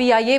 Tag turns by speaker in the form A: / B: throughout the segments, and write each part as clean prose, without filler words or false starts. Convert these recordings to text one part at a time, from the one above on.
A: PIA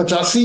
B: 85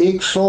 B: 100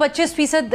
A: 25%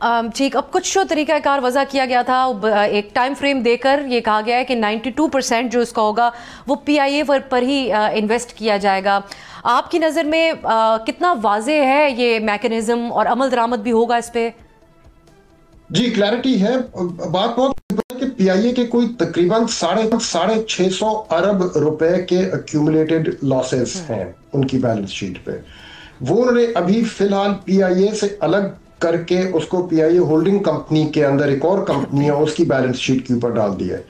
A: ٹھیک, اب کچھ جو طریقہ کار وضع کیا گیا تھا, ایک ٹائم فریم دے کر یہ کہا گیا ہے کہ 92% جو اس کا ہوگا وہ پی آئی اے پر ہی انویسٹ کیا جائے گا. آپ کی نظر میں کتنا واضح ہے یہ میکانزم, اور عمل درآمد بھی ہوگا اس پہ؟
B: جی کلیئرٹی ہے. بات بہت کہ پی آئی اے کے کوئی تقریباً 650 ارب روپے کے ایکیومولیٹڈ لاسز ہیں ان کی بیلنس شیٹ پہ. وہ انہوں نے ابھی فی الحال پی آئی اے سے الگ کر کے اس کو پی آئی اے ہولڈنگ کمپنی کے اندر ایک اور کمپنی ہے اس کی بیلنس شیٹ کے اوپر ڈال دیا ہے.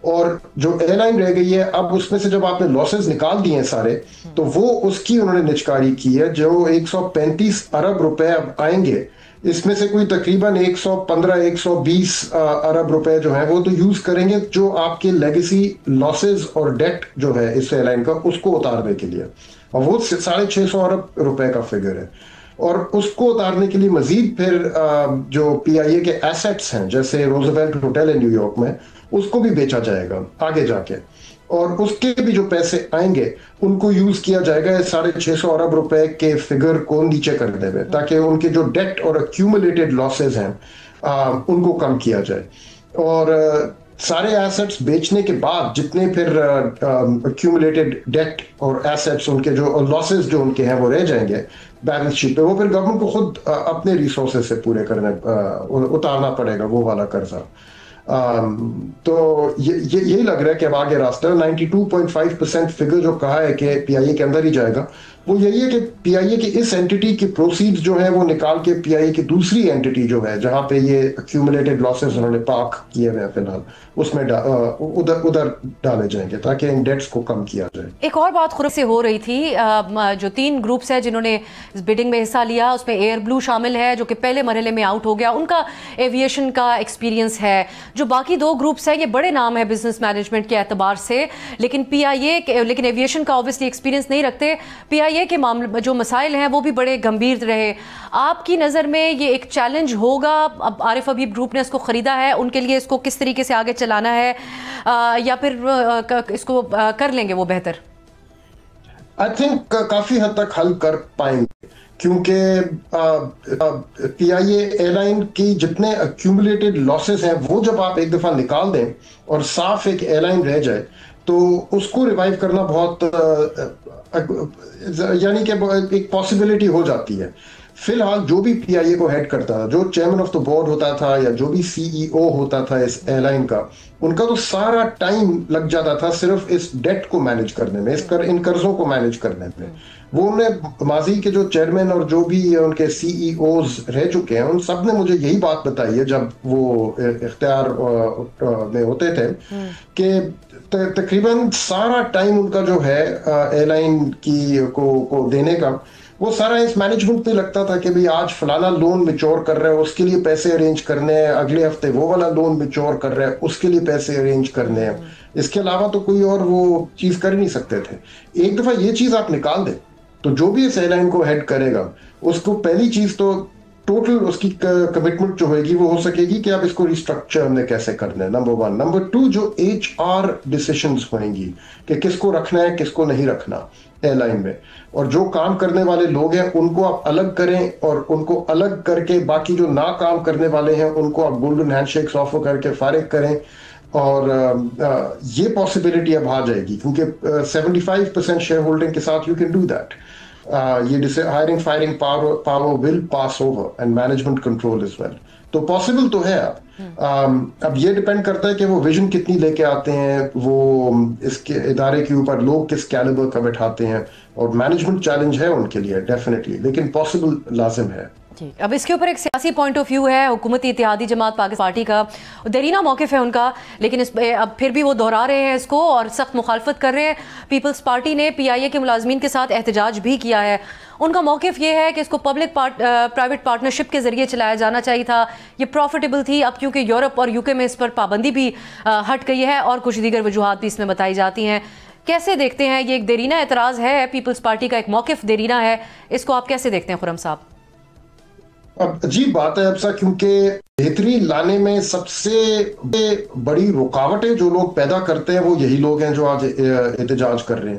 B: اور جو ایئر لائن رہ گئی ہے اب اس میں سے جب آپ نے لاسز نکال دیے ہیں سارے, تو وہ اس کی انہوں نے نچکاری کی ہے. جو 135 ارب روپے اب آئیں گے, اس میں سے کوئی تقریباً 115-120 ارب روپے جو ہیں وہ تو یوز کریں گے جو آپ کے لیگیسی لاسز اور ڈیٹ جو ہے اس ایئر لائن کا اس کو اتارنے کے لیے, اور وہ 650 ارب روپے کا فگر ہے. اور اس کو اتارنے کے لیے مزید پھر جو پی آئی اے کے ایسیٹس ہیں جیسے روزویلٹ ہوٹل ہے نیو یارک میں, اس کو بھی بیچا جائے گا آگے جا کے, اور اس کے بھی جو پیسے آئیں گے ان کو یوز کیا جائے گا 650 ارب روپے کے فگر کو نیچے کرنے میں, تاکہ ان کے جو ڈیٹ اور ایکیومولیٹڈ لاسز ہیں ان کو کم کیا جائے. اور سارے ایسٹس بیچنے کے بعد جتنے پھر ایکیومولیٹڈ ڈیٹ اور ایسٹس ان کے جو لاسز جو ان کے ہیں وہ رہ جائیں گے بیلنس شیٹ پہ, وہ پھر گورنمنٹ کو خود اپنے ریسورسز سے پورے کرنے اتارنا پڑے گا وہ والا قرضہ. تو یہی لگ رہا ہے کہ اب آگے راستہ 92.5% فگر جو کہا ہے کہ پی آئی اے کے اندر ہی جائے گا, وہ یہی ہے کہ پی آئی اے کی اس اینٹی کی پروسیڈز جو ہیں وہ نکال کے پی آئی اے کی دوسری اینٹی جو ہے جہاں پہ یہ ایکیومولیٹڈ لاسز انہوں نے پاک کیے ہوئے ہیں فی الحال, اس میں ادھر ڈالے جائیں گے تاکہ ان ڈیٹس کو کم کیا جائے.
A: ایک اور بات خراب سے ہو رہی تھی, جو 3 گروپس ہیں جنہوں نے اس بیڈنگ میں حصہ لیا, اس میں ایئر بلو شامل ہے جو کہ پہلے مرحلے میں آؤٹ ہو گیا, ان کا ایویشن کا ایکسپیرینس ہے. جو باقی 2 گروپس ہیں یہ بڑے نام ہے بزنس مینجمنٹ کے اعتبار سے, لیکن لیکن ایویشن کا اوبویسلی ایکسپیرینس نہیں رکھتے. پی آئی اے کے معاملے جو مسائل ہیں وہ بھی بڑے گمبھیر رہے. آپ کی نظر میں یہ ایک چیلنج ہوگا؟ اب عارف حبیب گروپ نے اس کو خریدا ہے, ان کے لیے اس کو کس طریقے سے آگے چلانا ہے, یا پھر اس کو کر لیں گے وہ بہتر؟
B: آئی تھنک کافی حد تک حل کر پائیں گے, کیونکہ پی آئی اے ایئر لائن کی جتنے ایکیومولیٹڈ لاسز ہیں وہ جب آپ ایک دفعہ نکال دیں اور صاف ایک ایئر لائن رہ جائے تو اس کو ریوائیو کرنا بہت یعنی کہ ایک پاسبلٹی ہو جاتی ہے. فی الحال جو بھی پی آئی اے کو ہیڈ کرتا تھا, جو چیئرمین آف دا بورڈ ہوتا تھا یا جو بھی سی ای او ہوتا تھا اس ایئر لائن کا, ان کا تو سارا ٹائم لگ جاتا تھا صرف اس ڈیٹ کو مینیج کرنے میں, ان قرضوں کو مینیج کرنے میں. وہ انہیں ماضی کے جو چیئرمین اور جو بھی ان کے سی ای اوز رہ چکے ہیں ان سب نے مجھے یہی بات بتائی ہے جب وہ اختیار میں ہوتے تھے کہ تقریباً سارا ٹائم ان کا جو ہے ایئر لائن کی کو دینے کا وہ سارا اس مینجمنٹ پہ لگتا تھا کہ بھئی آج فلانا لون میچور کر رہے ہیں اس کے لیے پیسے ارینج کرنے ہیں, اگلے ہفتے وہ والا لون میچور کر رہے ہیں اس کے لیے پیسے ارینج کرنے ہیں. اس کے علاوہ تو کوئی اور وہ چیز کر ہی نہیں سکتے تھے. ایک دفعہ یہ چیز آپ نکال دیں تو جو بھی اس ایئر لائن کو ہیڈ کرے گا اس کو پہلی چیز تو ٹوٹل اس کی کمٹمنٹ جو ہوئے گی وہ ہو سکے گی کہ اب اس کو ریسٹرکچر ہم نے کیسے کرنا ہے, نمبر 1. نمبر 2, جو ایچ آر ڈیسیشنز ہوئیں گی کہ کس کو رکھنا ہے کس کو نہیں رکھنا ایئر لائن میں, اور جو کام کرنے والے لوگ ہیں ان کو آپ الگ کریں اور ان کو الگ کر کے باقی جو نہ کام کرنے والے ہیں ان کو آپ گولڈن ہینڈ شیکس آفر کر کے فارغ کریں. اور یہ پاسبلٹی اب آ جائے گی کیونکہ 75% شیئر ہولڈنگ کے ساتھ یو کین ڈو دیٹ. یہ hiring firing power will pass over and management control is well, تو پاسبل تو ہے. اب یہ ڈیپینڈ کرتا ہے کہ وہ ویژن کتنی لے کے آتے ہیں, وہ اس کے ادارے کے اوپر لوگ کس کیلیبر کا بٹھاتے ہیں, اور مینجمنٹ چیلنج ہے ان کے لیے ڈیفینیٹلی, لیکن پاسبل لازم ہے.
A: اب اس کے اوپر ایک سیاسی پوائنٹ آف ویو ہے حکومتی اتحادی جماعت پاکستان پارٹی کا, دیرینہ موقف ہے ان کا, لیکن اب پھر بھی وہ دہرا رہے ہیں اس کو اور سخت مخالفت کر رہے ہیں. پیپلز پارٹی نے پی آئی اے کے ملازمین کے ساتھ احتجاج بھی کیا ہے. ان کا موقف یہ ہے کہ اس کو پبلک پرائیویٹ پارٹنرشپ کے ذریعے چلایا جانا چاہیے تھا, یہ پروفیٹیبل تھی. اب کیونکہ یورپ اور یو کے میں اس پر پابندی بھی ہٹ گئی ہے اور کچھ دیگر وجوہات بھی اس میں بتائی جاتی ہیں. کیسے دیکھتے ہیں یہ ایک دیرینہ اعتراض ہے, پیپلز پارٹی کا ایک موقف دیرینہ ہے, اس کو آپ کیسے دیکھتے ہیں خرم صاحب؟
B: اب عجیب بات ہے ابسا, کیونکہ بہتری لانے میں سب سے بڑی رکاوٹیں جو لوگ پیدا کرتے ہیں وہ یہی لوگ ہیں جو آج احتجاج کر رہے ہیں.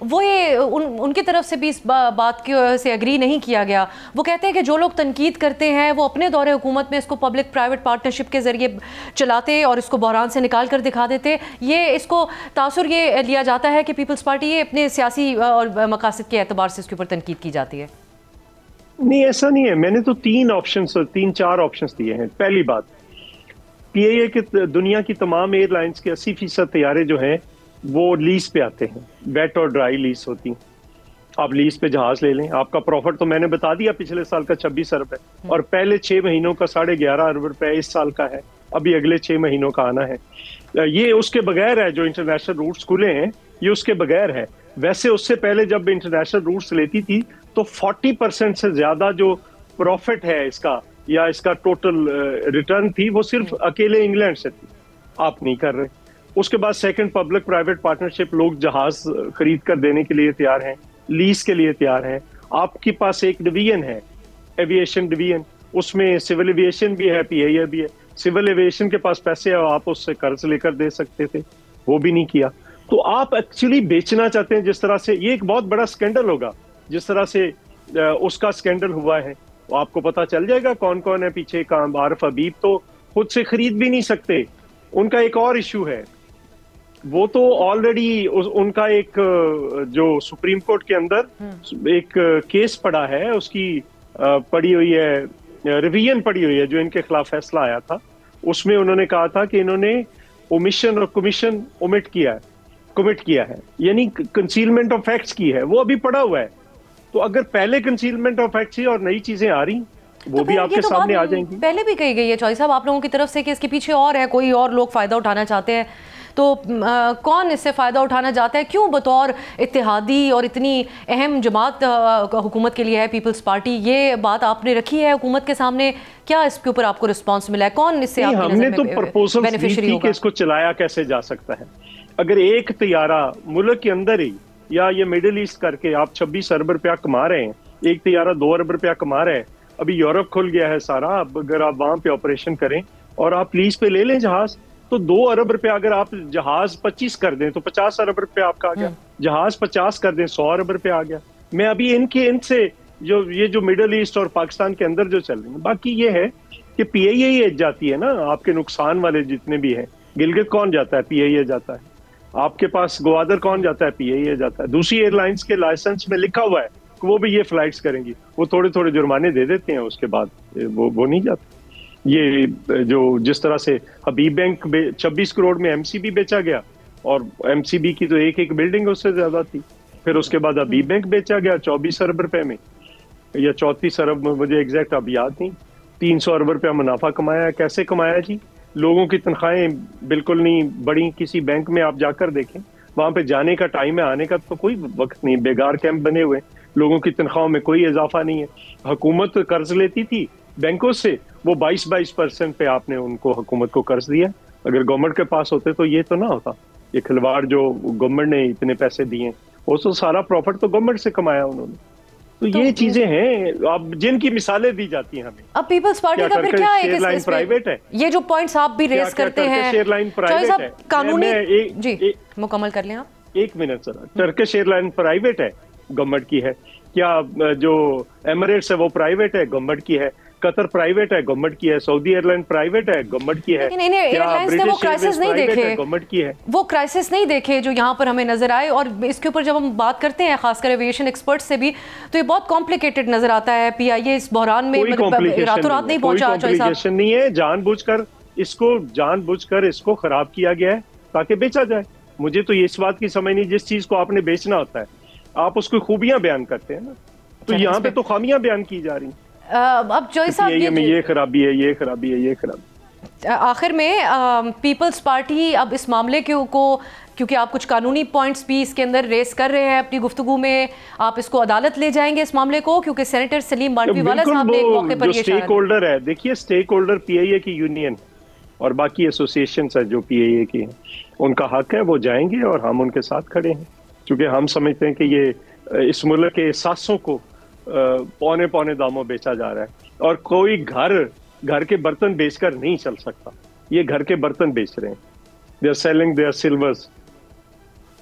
A: وہ یہ ان کی طرف سے بھی اس بات سے اگری نہیں کیا گیا. وہ کہتے ہیں کہ جو لوگ تنقید کرتے ہیں وہ اپنے دور حکومت میں اس کو پبلک پرائیویٹ پارٹنرشپ کے ذریعے چلاتے اور اس کو بحران سے نکال کر دکھا دیتے. یہ اس کو تاثر یہ لیا جاتا ہے کہ پیپلز پارٹی یہ اپنے سیاسی اور مقاصد کے اعتبار سے اس کے اوپر تنقید کی جاتی ہے.
C: نہیں ایسا نہیں ہے. میں نے تو تین چار آپشنز دیے ہیں. پہلی بات, پی آئی اے کے دنیا کی تمام ایئر لائنز کے 80% طیارے جو ہیں وہ لیز پہ آتے ہیں, ویٹ اور ڈرائی لیز ہوتی ہیں. آپ لیز پہ جہاز لے لیں, آپ کا پروفٹ تو میں نے بتا دیا پچھلے سال کا 26 ارب ہے, اور پہلے 6 مہینوں کا 11.5 ارب روپے اس سال کا ہے, ابھی اگلے 6 مہینوں کا آنا ہے. یہ اس کے بغیر ہے جو انٹرنیشنل روٹس کھلے ہیں, یہ اس کے بغیر ہے. ویسے اس سے پہلے جب انٹرنیشنل روٹس لیتی تھی تو 40% سے زیادہ جو پروفٹ ہے اس کا یا اس کا ٹوٹل ریٹرن تھی وہ صرف اکیلے انگلینڈ سے تھی. آپ نہیں کر رہے. اس کے بعد سیکنڈ پبلک پرائیویٹ پارٹنرشپ, لوگ جہاز خرید کر دینے کے لیے تیار ہیں, لیز کے لیے تیار ہیں. آپ کے پاس ایک ڈویژن ہے ایویشن ڈویژن, اس میں سول ایویشن بھی ہے, پی آئی اے بھی ہے. سول ایویشن کے پاس پیسے ہیں, آپ اس سے قرض لے کر دے سکتے تھے, وہ بھی نہیں کیا. تو آپ ایکچولی بیچنا چاہتے ہیں جس طرح سے, یہ ایک بہت بڑا سکینڈل ہوگا جس طرح سے اس کا سکینڈل ہوا ہے. آپ کو پتا چل جائے گا کون کون ہے پیچھے. کام عارف حبیب تو خود سے خرید بھی نہیں سکتے. ان کا ایک اور ایشو ہے, وہ تو آلریڈی ان کا ایک جو سپریم کورٹ کے اندر ایک کیس پڑا ہے, اس کی پڑی ہوئی ہے, ریویژن پڑی ہوئی ہے جو ان کے خلاف فیصلہ آیا تھا. اس میں انہوں نے کہا تھا کہ انہوں نے اومیشن اور کمیشن اومٹ کیا ہے, یعنی کنسیلمنٹ آف فیکٹس کی ہے, وہ ابھی پڑا ہوا ہے. تو اگر پہلے کنسیلمنٹ آف فیکٹس اور نئی چیزیں آ رہی وہ بھی آپ کے سامنے آ جائیں گی.
A: پہلے بھی کہی گئی ہے چوہدری صاحب آپ لوگوں کی طرف سے کہ اس کے پیچھے اور ہے, کوئی اور لوگ فائدہ اٹھانا چاہتے ہیں. تو کون اس سے فائدہ اٹھانا چاہتا ہے, کیوں بطور اتحادی اور اتنی اہم جماعت حکومت کے لیے ہے پیپلز پارٹی, یہ بات آپ نے رکھی ہے حکومت کے سامنے, کیا اس کے اوپر آپ کو رسپانس ملا ہے, کون اس سے آپ کی نظر میں بینیفیشری ہوگا؟
C: کہ اس کو چلایا کیسے جا سکتا ہے. اگر ایک طیارہ ملک کے اندر ہی یا یہ مڈل ایسٹ کر کے آپ 26 ارب روپیہ کما رہے ہیں, ایک طیارہ 2 ارب روپیہ کما رہے ہیں, ابھی یورپ کھل گیا ہے سارا, اب اگر آپ وہاں پہ آپریشن کریں اور آپ لیز پہ لے لیں جہاز, تو 2 ارب روپے اگر آپ جہاز 25 کر دیں تو 50 ارب روپے آپ کا آ گیا, جہاز 50 کر دیں 100 ارب روپے آ گیا. میں ابھی ان سے جو مڈل ایسٹ اور پاکستان کے اندر جو چل رہی ہیں, باقی یہ ہے کہ پی آئی اے جاتی ہے نا آپ کے نقصان والے جتنے بھی ہیں. گلگت کون جاتا ہے؟ پی آئی اے جاتا ہے. آپ کے پاس گوادر کون جاتا ہے؟ پی آئی اے جاتا ہے. دوسری ایئر لائنس کے لائسنس میں لکھا ہوا ہے کہ وہ بھی یہ فلائٹس کریں گی, وہ تھوڑے تھوڑے جرمانے دے دیتے ہیں, اس کے بعد وہ نہیں جاتے. یہ جو جس طرح سے حبیب بینک 26 کروڑ میں ایم سی بی بیچا گیا, اور ایم سی بی کی تو ایک بلڈنگ اس سے زیادہ تھی. پھر اس کے بعد حبیب بینک بیچا گیا 24 ارب روپے میں یا 34 ارب, مجھے ایگزیکٹ اب یاد نہیں. 300 ارب روپیہ منافع کمایا. کیسے کمایا جی؟ لوگوں کی تنخواہیں بالکل نہیں بڑی. کسی بینک میں آپ جا کر دیکھیں, وہاں پہ جانے کا ٹائم ہے, آنے کا تو کوئی وقت نہیں. بیگار کیمپ بنے ہوئے, لوگوں کی تنخواہوں میں کوئی اضافہ نہیں ہے. حکومت قرض لیتی تھی بینکوں سے, وہ 22% پہ آپ نے ان کو حکومت کو قرض دیا. اگر گورنمنٹ کے پاس ہوتے تو یہ تو نہ ہوتا. یہ کھلواڑ جو گورنمنٹ نے اتنے پیسے دیے, وہ تو سارا پروفٹ تو گورنمنٹ سے کمایا انہوں نے. تو یہ چیزیں ہیں اب جن کی مثالیں دی جاتی ہیں ہمیں.
A: اب پیپلز پارٹی کا پھر کیا ہے؟
C: ایئر لائن پرائیویٹ ہے,
A: یہ جو پوائنٹس آپ بھی ریز کرتے ہیں,
C: ایئر لائن پرائیویٹ ہے,
A: قانونی جی مکمل کر لیں آپ.
C: 1 minute sir. Turkish airline private ہے, گورنمنٹ کی ہے. کیا جو ایمریٹس ہے وہ پرائیویٹ ہے, گورنمنٹ کی ہے. قطر پرائیویٹ ہے, گورنمنٹ کی ہے. سعودی ایئر لائن پرائیویٹ ہے, گورنمنٹ کی ہے.
A: لیکن انہیں ایئر لائنز نے وہ کرائسس نہیں دیکھے,
C: گورنمنٹ کی ہے.
A: وہ کرائسس نہیں دیکھے جو یہاں پر ہمیں نظر آئے. اور اس کے اوپر جب ہم بات کرتے ہیں خاص کر ایویشن ایکسپرٹ سے بھی, تو یہ بہت کمپلیکیٹڈ نظر آتا ہے. پی آئی اے اس بحران میں راتوں رات نہیں پہنچا.
C: کمپلیکیشن نہیں ہے, جان بوجھ کر اس کو خراب کیا گیا ہے تاکہ بیچا جائے. مجھے تو اس بات کی سمجھ نہیں, جس چیز کو آپ نے بیچنا ہوتا ہے آپ اس کی خوبیاں بیان کرتے ہیں نا, تو یہاں پہ تو خامیاں بیان کی جا رہی ہیں.
A: اب جوئی صاحب
C: یہ خرابی ہے, یہ خرابی ہے, یہ خرابی.
A: آخر میں پیپلز پارٹی اب اس معاملے کو, کیونکہ آپ کچھ قانونی پوائنٹس بھی اس کے اندر ریز کر رہے ہیں اپنی گفتگو میں, آپ اس کو عدالت لے جائیں گے اس معاملے کو, کیونکہ سینیٹر سلیم بانڈوی والا صاحب نے ایک موقع پر یہ
C: اسٹیک ہولڈر ہے. دیکھیے اسٹیک ہولڈر پی آئی اے کی یونین اور باقی ایسوسیشنز ہیں جو پی آئی اے کی ہیں, ان کا حق ہے, وہ جائیں گے اور ہم ان کے ساتھ کھڑے ہیں. کیونکہ ہم سمجھتے ہیں کہ یہ اس ملک کے احساسوں کو پونے داموں بیچا جا رہا ہے, اور کوئی گھر کے برتن بیچ کر نہیں چل سکتا. یہ گھر کے برتن بیچ رہے ہیں, they are selling their silvers.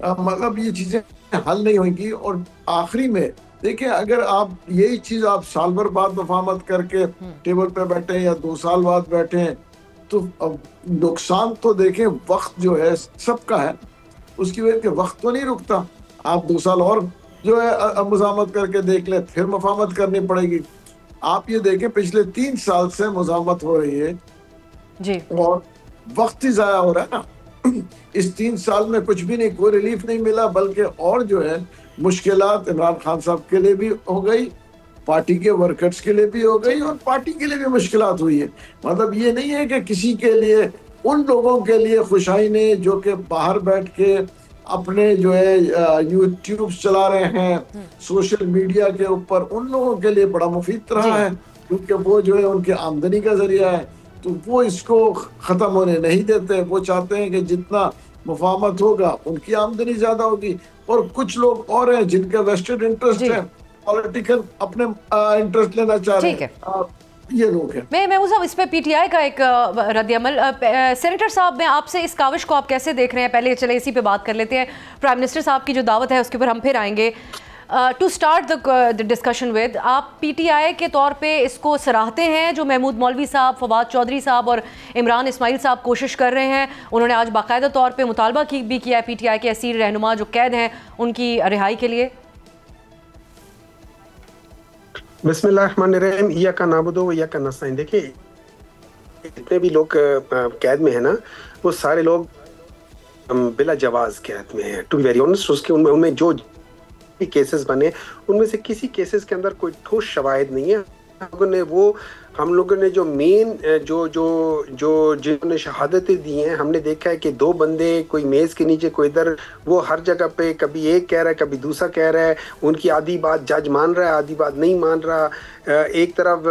D: مطلب یہ چیزیں حل نہیں ہوئیں گی. اور آخری میں دیکھیں اگر آپ یہی چیز آپ سال بھر بعد مفاہمت کر کے ٹیبل پہ بیٹھیں یا 2 سال بعد بیٹھیں تو نقصان تو دیکھیں وقت جو ہے سب کا ہے. اس کی وجہ کہ وقت تو نہیں رکتا. آپ 2 سال اور جو ہے مزاحمت کر کے دیکھ لیں, پھر مفاہمت کرنی پڑے گی. آپ یہ دیکھیں پچھلے 3 سال سے مزاحمت ہو رہی ہے
A: جی,
D: اور وقت ہی ضائع ہو رہا ہے نا. اس 3 سال میں کچھ بھی نہیں, کوئی ریلیف نہیں ملا, بلکہ اور جو ہے مشکلات عمران خان صاحب کے لیے بھی ہو گئی, پارٹی کے ورکرز کے لیے بھی ہو گئی, اور پارٹی کے لیے بھی مشکلات ہوئی ہے. مطلب یہ نہیں ہے کہ کسی کے لیے, ان لوگوں کے لیے خوشائی نے جو کہ باہر بیٹھ کے اپنے جو ہے یوٹیوب چلا رہے ہیں سوشل میڈیا کے اوپر, ان لوگوں کے لیے بڑا مفید رہا ہے, کیونکہ وہ جو ہے ان کی آمدنی کا ذریعہ ہے. تو وہ اس کو ختم ہونے نہیں دیتے. وہ چاہتے ہیں کہ جتنا مفاہمت ہوگا ان کی آمدنی زیادہ ہوگی. اور کچھ لوگ اور ہیں جن کا ویسٹڈ انٹرسٹ ہے, پولیٹیکل اپنے انٹرسٹ لینا چاہ رہے ہیں, یہ لوگ ہیں.
A: میں صاحب اس پہ پی ٹی آئی کا ایک رد عمل, سینیٹر صاحب میں آپ سے اس کاوش کو آپ کیسے دیکھ رہے ہیں؟ پہلے چلے اسی پہ بات کر لیتے ہیں. پرائم منسٹر صاحب کی جو دعوت ہے اس کے اوپر ہم پھر آئیں گے. To start the discussion with, آپ پی ٹی آئی کے طور پہ اس کو سراہتے ہیں جو محمود مولوی صاحب, فواد چودھری صاحب اور عمران اسماعیل صاحب کوشش کر رہے ہیں؟ انہوں نے آج باقاعدہ طور پہ مطالبہ بھی کیا ہے پی ٹی آئی کے اسیر رہنما جو قید ہیں ان کی رہائی کے لیے.
E: بسم اللہ الرحمن الرحیم. ایاک نعبد و ایاک نستعین. دیکھیں جتنے بھی لوگ قید میں ہیں نا, وہ سارے لوگ بلا جواز قید میں ہیں. ٹو بی ویری آنسٹ, اس کے ان میں جو کیسز بنے ان میں سے کسی کیسز کے اندر کوئی ٹھوس شواہد نہیں ہے. ہم لوگوں نے جو مین جنہوں نے شہادتیں دی ہیں, ہم نے دیکھا ہے کہ 2 بندے کوئی میز کے نیچے کوئی ادھر, وہ ہر جگہ پہ کبھی ایک کہہ رہا ہے کبھی دوسرا کہہ رہا ہے. ان کی آدھی بات جج مان رہا ہے, آدھی بات نہیں مان رہا. ایک طرف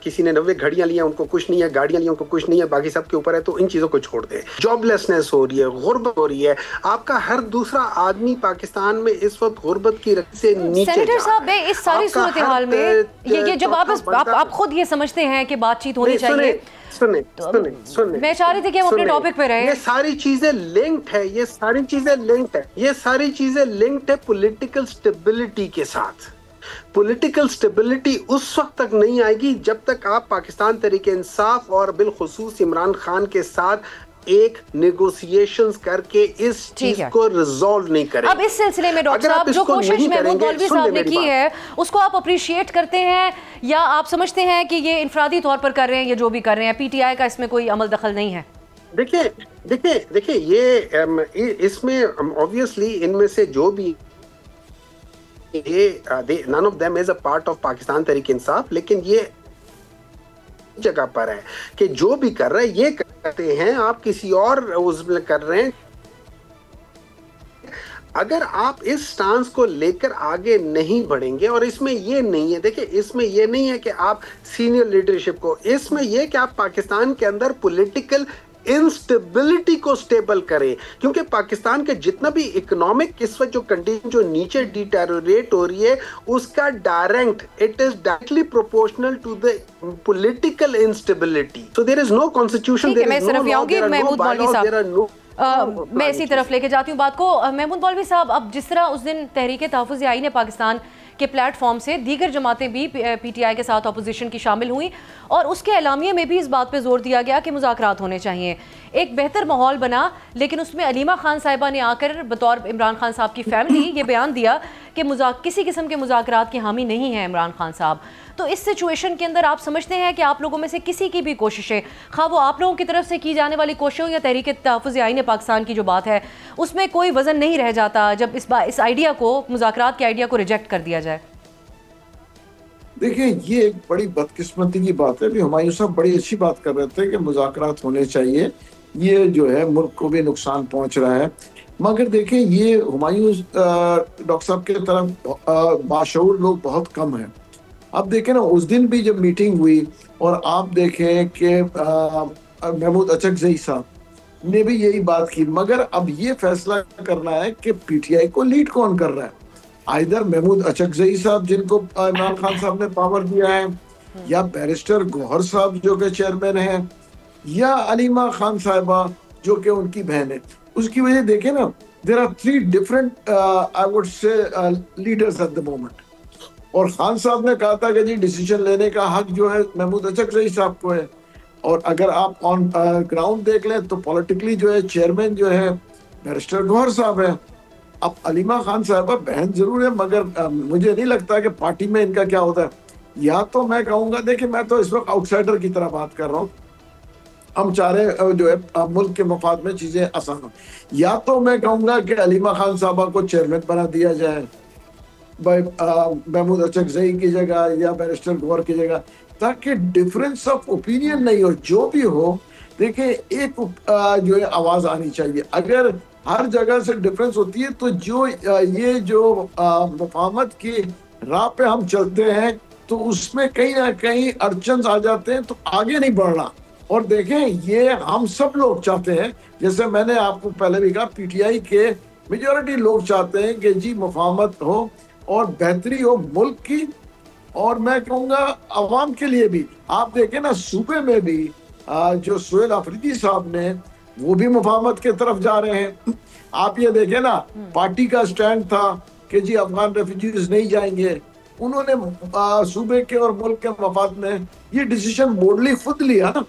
E: کسی نے 90 گھڑیاں لی ہیں, ان کو کچھ نہیں ہے, گاڑیاں لی ہیں, ان کو کچھ نہیں ہے, باقی سب کے اوپر ہے. تو ان چیزوں کو چھوڑ دیں. جاب لیسنس ہو رہی ہے, غربت ہو رہی ہے. آپ کا ہر دوسرا آدمی پاکستان میں اس وقت غربت کی رقم سے نیچے.
A: سینیٹر صاحب اس ساری صورتحال میں یہ جب آپ خود یہ سمجھتے ہیں کہ بات چیت ہونی چاہیے, میں چاہ رہی تھی کہ ہم اپنے ٹاپک پہ رہیں.
E: یہ ساری چیزیں لنکڈ ہے, یہ ساری چیزیں لنکڈ ہے پولیٹیکل سٹیبلٹی کے ساتھ. پولیٹیکل سٹیبلٹی اس وقت تک نہیں آئے گی جب تک آپ پاکستان تحریک انصاف اور بالخصوص عمران خان کے ساتھ ایک نیگوسیشنز کر کے اس چیز کو ریزالو نہیں کریں.
A: اب اس سلسلے میں ڈاکٹر صاحب جو کوشش محمود مولوی صاحب نے کی ہے اس کو آپ اپریشیٹ کرتے ہیں, یا آپ سمجھتے ہیں کہ یہ انفرادی طور پر کر رہے ہیں, یا جو بھی کر رہے ہیں پی ٹی آئی کا اس میں کوئی عمل دخل نہیں ہے؟
E: دیکھیں یہ اس میں obviously ان میں سے جو بھی none of them is a part of Pakistan Tehreek Insaf, لیکن یہ جگہ پر ہے کہ جو بھی کر رہے ہیں یہ کرتے ہیں, آپ کسی اور اس میں کر رہے ہیں. اگر آپ اس سٹانس کو لے کر آگے نہیں بڑھیں گے, اور اس میں یہ نہیں ہے, دیکھیں اس میں یہ نہیں ہے کہ آپ سینئر لیڈرشپ کو, اس میں یہ کہ آپ پاکستان کے اندر پولیٹیکل انسٹیبلٹی کو سٹیبل کریں, کیونکہ پاکستان کے جتنا بھی اکنامک اس وقت جو کنڈیشن جو نیچے ڈیٹیروریٹ ہو رہی ہے اس کا it is directly proportional to the political instability. So there is no constitution, there is no law, there are no bylaws, there are no.
A: میں اسی طرف لے کے جاتی ہوں بات کو. محمود مولوی صاحب, اب جس طرح اس دن تحریک تحفظ آئین پاکستان کے پلیٹ فارم سے دیگر جماعتیں بھی پی ٹی آئی کے ساتھ اپوزیشن کی شامل ہوئیں, اور اس کے اعلامیے میں بھی اس بات پہ زور دیا گیا کہ مذاکرات ہونے چاہیے. ایک بہتر ماحول بنا, لیکن اس میں علیمہ خان صاحبہ نے آ کر بطور عمران خان صاحب کی فیملی یہ بیان دیا کہ کسی قسم کے مذاکرات کی حامی نہیں ہیں عمران خان صاحب. تو اس سچویشن کے اندر آپ سمجھتے ہیں کہ آپ لوگوں میں سے کسی کی بھی کوششیں, خواہ وہ آپ لوگوں کی طرف سے کی جانے والی کوششوں یا تحریک تحفظ آئین پاکستان کی جو بات ہے, اس میں کوئی وزن نہیں رہ جاتا جب اس آئیڈیا کو, مذاکرات کے آئیڈیا کو ریجیکٹ کر دیا جائے؟
D: دیکھیں یہ ایک بڑی بدقسمتی کی بات ہے. ہمایوں صاحب بڑی اچھی بات کر رہے تھے کہ مذاکرات ہونے چاہیے, یہ جو ہے ملک کو بھی نقصان پہنچ رہا ہے. مگر دیکھیں یہ ہمایوں ڈاکٹر صاحب کے طرف باشعور لوگ بہت کم ہیں. اب دیکھیں نا اس دن بھی جب میٹنگ ہوئی, اور آپ دیکھیں کہ محمود اچکزئی صاحب نے بھی یہی بات کی, مگر اب یہ فیصلہ کرنا ہے کہ پی ٹی آئی کو لیڈ کون کر رہا ہے. آئیدر محمود اچکزئی صاحب جن کو عمران خان صاحب نے پاور دیا ہے, یا بیرسٹر گوہر صاحب جو کہ چیئرمین ہیں, یا علیمہ خان صاحبہ جو کہ ان کی بہن ہے. اس کی وجہ دیکھیں نا there are 3 different I would say leaders at the moment. اور خان صاحب نے کہا تھا کہ جی ڈیسیجن لینے کا حق جو ہے محمود اچکزئی صاحب کو ہے, اور اگر آپ آن گراؤنڈ دیکھ لیں تو پولیٹیکلی جو ہے چیئرمین جو ہے بیرسٹر گوہر صاحب ہے. اب علیمہ خان صاحبہ بہن ضرور ہے, مگر مجھے نہیں لگتا کہ پارٹی میں ان کا کیا ہوتا ہے. یا تو میں کہوں گا, دیکھیں میں تو اس وقت آؤٹ سائڈر کی طرح بات کر رہا ہوں, ہم چاہ رہے جو ہے ملک کے مفاد میں چیزیں آسان ہوں. یا تو میں کہوں گا کہ علیمہ خان صاحبہ کو چیئرمین بنا دیا جائے محمود اچکزئی کی جگہ یا بیرسٹر گوہر کی جگہ, تاکہ ڈفرینس آف اوپینین نہیں ہو. جو بھی ہو دیکھیں ایک جو ہے آواز آنی چاہیے. اگر ہر جگہ سے ڈفرینس ہوتی ہے تو جو یہ جو مفاہمت کی راہ پہ ہم چلتے ہیں تو اس میں کہیں نہ کہیں اڑچنز آ جاتے ہیں, تو آگے نہیں بڑھنا. اور دیکھیں یہ ہم سب لوگ چاہتے ہیں, جیسے میں نے آپ کو پہلے بھی کہا پی ٹی آئی کے میجورٹی لوگ چاہتے ہیں کہ جی مفاہمت ہو اور بہتری ہو ملک کی, اور میں کہوں گا عوام کے لیے بھی. آپ دیکھیں نا صوبے میں بھی جو سہیل آفریدی صاحب نے وہ بھی مفاہمت کے طرف جا رہے ہیں. آپ یہ دیکھیں نا پارٹی کا سٹینڈ تھا کہ جی افغان ریفیوجیز نہیں جائیں گے, انہوں نے صوبے کے اور ملک کے مفاد میں یہ ڈیسیشن بورڈلی خود لیا نا.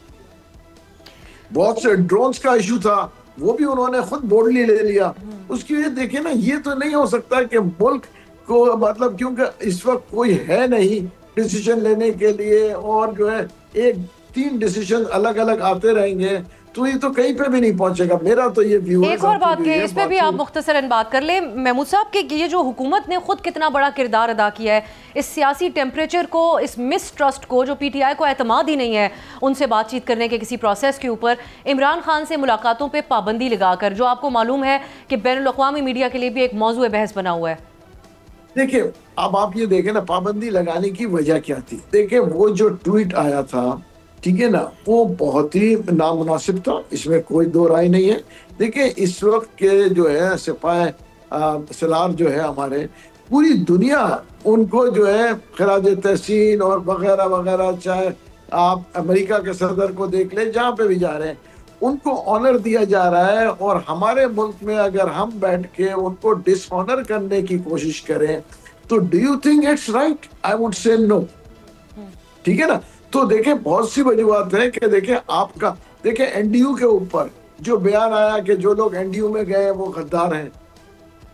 D: بہت سے ڈرونز کا ایشو تھا وہ بھی انہوں نے خود بورڈلی لے لیا. اس کی وجہ دیکھیں نا, یہ تو نہیں ہو سکتا کہ ملک کو مطلب کیونکہ اس وقت کوئی ہے نہیں ڈیسیشن لینے کے لیے, اور جو ہے 3 ڈیسیشن الگ الگ آتے رہیں گے تو یہ تو کہیں پہ بھی نہیں پہنچے گا. میرا تو یہ ویو ہے.
A: ایک اور بات کہ اس پہ بھی آپ مختصراً بات کر لیں محمود صاحب, کہ یہ جو حکومت نے خود کتنا بڑا کردار ادا کیا ہے اس سیاسی ٹیمپریچر کو, اس مس ٹرسٹ کو, جو پی ٹی آئی کو اعتماد ہی نہیں ہے ان سے بات چیت کرنے کے کسی پروسیس کے اوپر, عمران خان سے ملاقاتوں پہ پابندی لگا کر, جو آپ کو معلوم ہے کہ بین الاقوامی میڈیا کے لیے بھی ایک موضوع بحث بنا ہوا ہے.
D: دیکھیں اب آپ یہ دیکھیں نا پابندی لگانے کی وجہ کیا تھی. دیکھیں وہ جو ٹویٹ آیا تھا ٹھیک ہے نا, وہ بہت ہی نامناسب تھا, اس میں کوئی دو رائے نہیں ہے. دیکھیں اس وقت کے جو ہے سپاہ سالار جو ہے ہمارے, پوری دنیا ان کو جو ہے خراج تحسین اور وغیرہ وغیرہ, چاہے آپ امریکہ کے صدر کو دیکھ لیں جہاں پہ بھی جا رہے ہیں ان کو آنر دیا جا رہا ہے. اور ہمارے ملک میں اگر ہم بیٹھ کے ان کو ڈس آنر کرنے کی کوشش کریں تو do you think it's right? I would say no. ٹھیک ہے نا. تو دیکھیں بہت سی وجوہات ہیں کہ دیکھیں آپ کا, دیکھیں این ڈی یو کے اوپر جو بیان آیا کہ جو لوگ این ڈی یو میں گئے وہ غدار ہیں,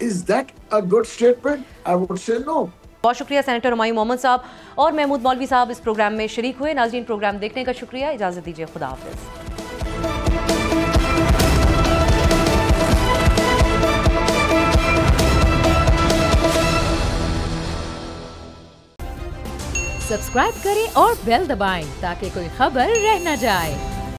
D: is that a good statement? I would say no.
A: بہت شکریہ سینیٹر ہمایوں محمد صاحب اور محمود مولوی صاحب اس پروگرام میں شریک ہوئے. ناظرین پروگرام دیکھنے کا شکریہ, اجازت دیجیے, خدا حافظ.
F: سبسکرائب کریں اور بیل دبائیں تاکہ کوئی خبر رہ نہ جائے.